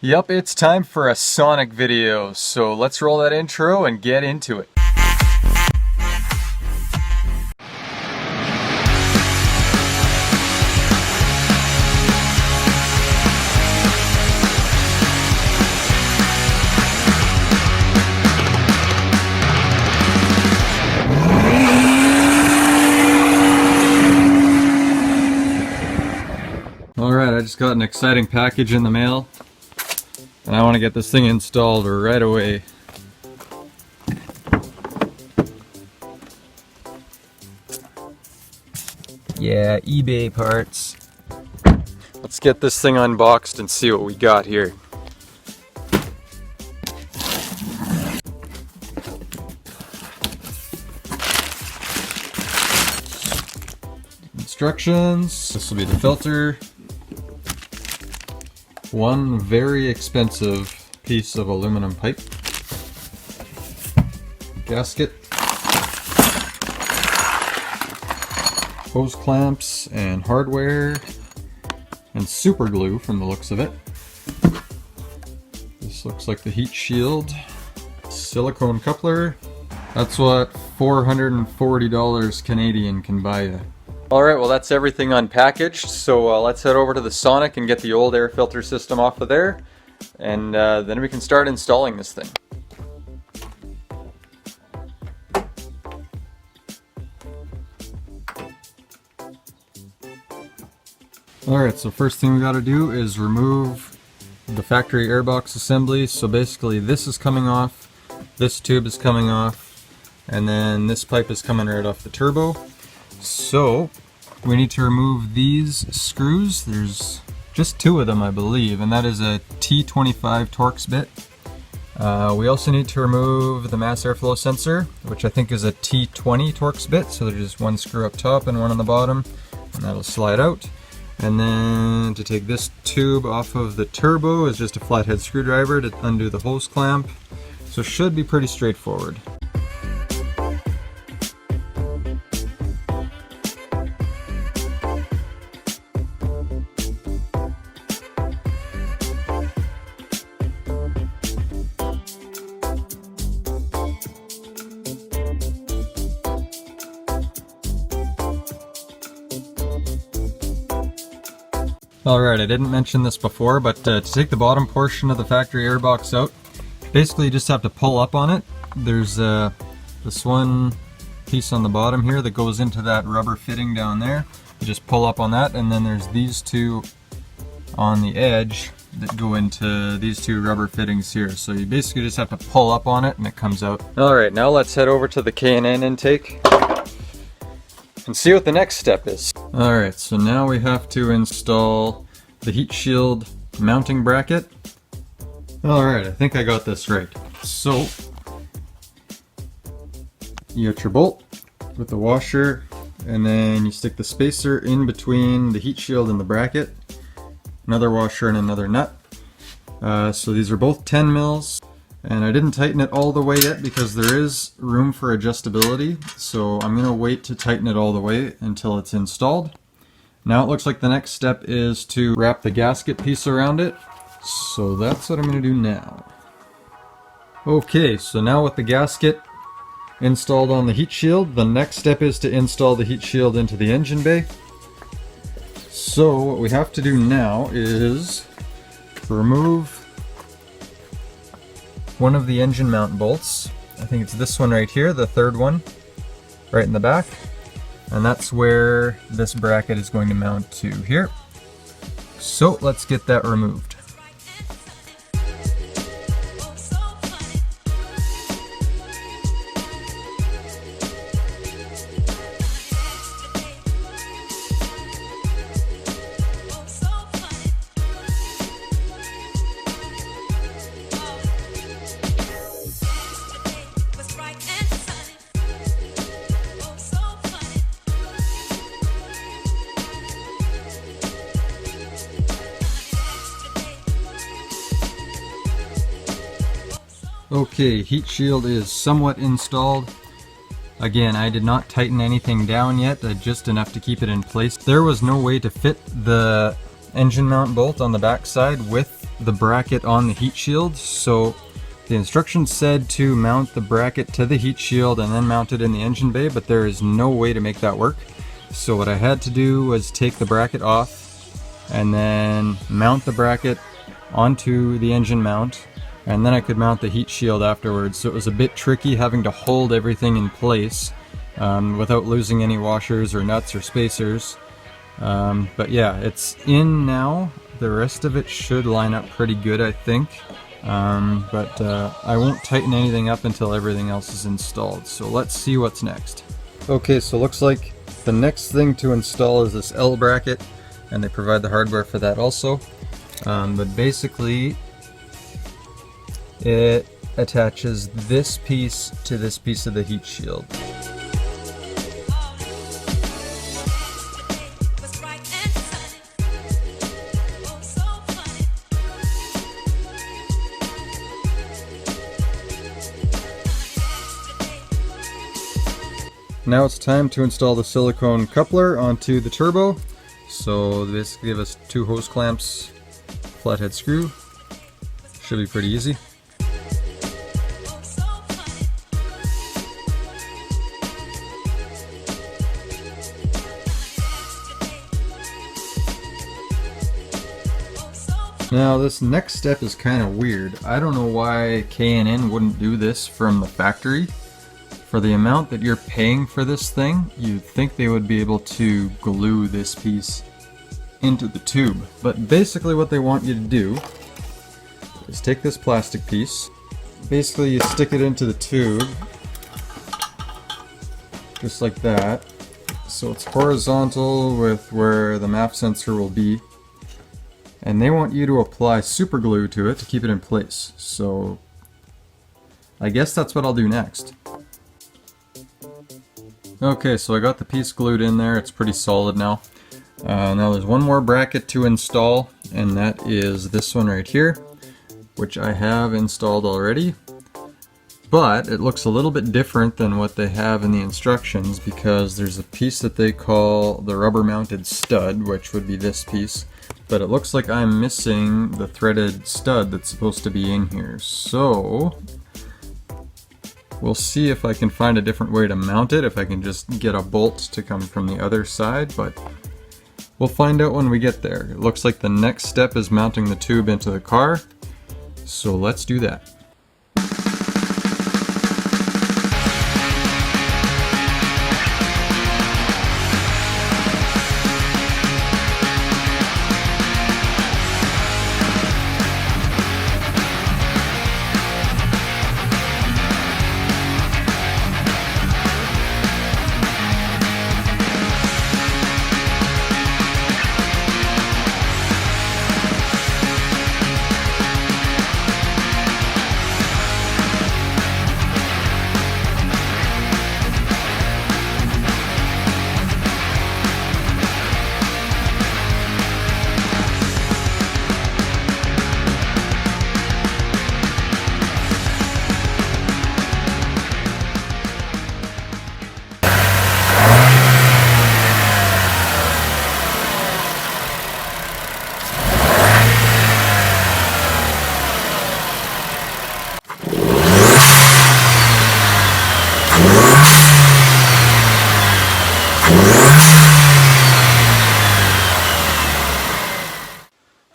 Yup, it's time for a Sonic video, so let's roll that intro and get into it. Alright, I just got an exciting package in the mail. And I want to get this thing installed right away. Yeah, eBay parts. Let's get this thing unboxed and see what we got here. Instructions. This will be the filter. One very expensive piece of aluminum pipe. Gasket. Hose clamps and hardware. And super glue from the looks of it. This looks like the heat shield. Silicone coupler. That's what $440 Canadian can buy you. Alright, well that's everything unpackaged, so let's head over to the Sonic and get the old air filter system off of there, and then we can start installing this thing. Alright, so first thing we gotta do is remove the factory airbox assembly. So basically this is coming off, this tube is coming off, and then this pipe is coming right off the turbo. So we need to remove these screws. There's just two of them, I believe, and that is a T25 Torx bit. We also need to remove the mass airflow sensor, which I think is a T20 Torx bit. So there's just one screw up top and one on the bottom, and that'll slide out. And then to take this tube off of the turbo is just a flathead screwdriver to undo the hose clamp. So it should be pretty straightforward. Alright, I didn't mention this before, but to take the bottom portion of the factory airbox out, basically you just have to pull up on it. There's this one piece on the bottom here that goes into that rubber fitting down there. You just pull up on that, and then there's these two on the edge that go into these two rubber fittings here. So you basically just have to pull up on it and it comes out. Alright, now let's head over to the K&N intake and see what the next step is. Alright, so now we have to install the heat shield mounting bracket. Alright, I think I got this right. So, you got your bolt with the washer, and then you stick the spacer in between the heat shield and the bracket, another washer and another nut. So these are both 10 mils. And I didn't tighten it all the way yet because there is room for adjustability, so I'm going to wait to tighten it all the way until it's installed. Now it looks like the next step is to wrap the gasket piece around it, so that's what I'm going to do now. Okay, so now with the gasket installed on the heat shield, the next step is to install the heat shield into the engine bay. So what we have to do now is remove one of the engine mount bolts. I think it's this one right here, the third one, right in the back. And that's where this bracket is going to mount to here. So let's get that removed. Okay, heat shield is somewhat installed. Again, I did not tighten anything down yet, just enough to keep it in place. There was no way to fit the engine mount bolt on the back side with the bracket on the heat shield. So the instructions said to mount the bracket to the heat shield and then mount it in the engine bay, but there is no way to make that work. So what I had to do was take the bracket off and then mount the bracket onto the engine mount, and then I could mount the heat shield afterwards. So it was a bit tricky having to hold everything in place without losing any washers or nuts or spacers. But yeah, it's in now. The rest of it should line up pretty good, I think. But I won't tighten anything up until everything else is installed. So let's see what's next. Okay, so looks like the next thing to install is this L bracket, and they provide the hardware for that also. But basically, it attaches this piece to this piece of the heat shield. Now it's time to install the silicone coupler onto the turbo. So this gives us 2 hose clamps, flathead screw. Should be pretty easy. Now this next step is kind of weird. I don't know why K&N wouldn't do this from the factory. For the amount that you're paying for this thing, you'd think they would be able to glue this piece into the tube. But basically what they want you to do is take this plastic piece, basically you stick it into the tube, just like that. So it's horizontal with where the MAP sensor will be. And they want you to apply super glue to it to keep it in place. So I guess that's what I'll do next. Okay, so I got the piece glued in there. It's pretty solid now. Now there's one more bracket to install, and that is this one right here, which I have installed already. But it looks a little bit different than what they have in the instructions, because there's a piece that they call the rubber mounted stud, which would be this piece. But it looks like I'm missing the threaded stud that's supposed to be in here. So we'll see if I can find a different way to mount it, if I can just get a bolt to come from the other side, but we'll find out when we get there. It looks like the next step is mounting the tube into the car, so let's do that.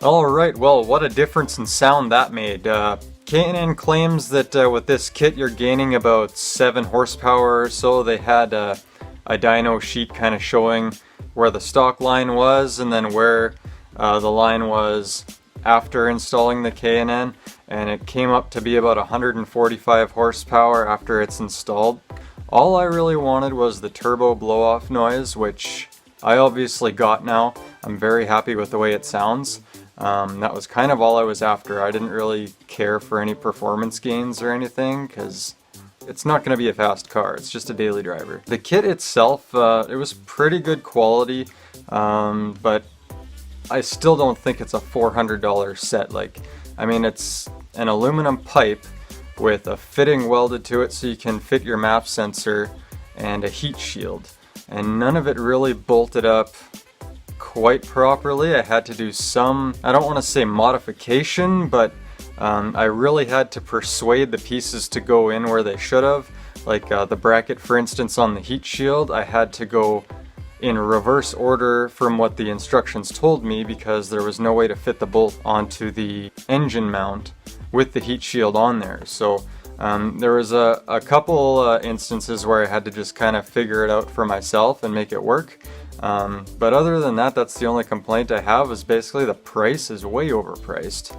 Alright, well, what a difference in sound that made. K&N claims that with this kit you're gaining about 7 horsepower or so. They had a dyno sheet kind of showing where the stock line was and then where the line was after installing the K&N, and it came up to be about 145 horsepower after it's installed. All I really wanted was the turbo blow-off noise, which I obviously got now. I'm very happy with the way it sounds. That was kind of all I was after. I didn't really care for any performance gains or anything, because it's not going to be a fast car. It's just a daily driver. The kit itself, it was pretty good quality, but I still don't think it's a $400 set. Like, I mean, it's an aluminum pipe with a fitting welded to it so you can fit your MAP sensor and a heat shield. And none of it really bolted up quite properly. I had to do some, I don't want to say modification, but I really had to persuade the pieces to go in where they should have. Like the bracket, for instance, on the heat shield, I had to go in reverse order from what the instructions told me because there was no way to fit the bolt onto the engine mount with the heat shield on there. So there was a couple instances where I had to just kind of figure it out for myself and make it work. But other than that, that's the only complaint I have, is basically the price is way overpriced.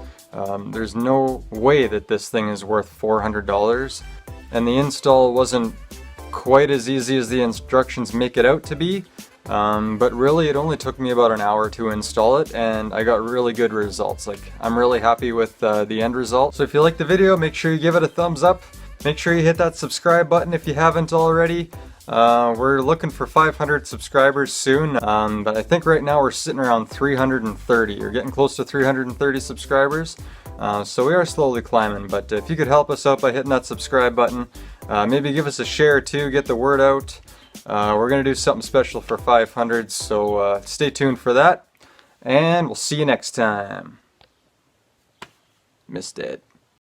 There's no way that this thing is worth $400, and the install wasn't quite as easy as the instructions make it out to be. But really it only took me about an hour to install it, and I got really good results. Like, I'm really happy with the end result. So if you like the video, make sure you give it a thumbs up. Make sure you hit that subscribe button if you haven't already. We're looking for 500 subscribers soon, but I think right now we're sitting around 330. We're getting close to 330 subscribers. So we are slowly climbing, but if you could help us out by hitting that subscribe button, maybe give us a share too, get the word out. We're going to do something special for 500, so stay tuned for that, and we'll see you next time. Missed it.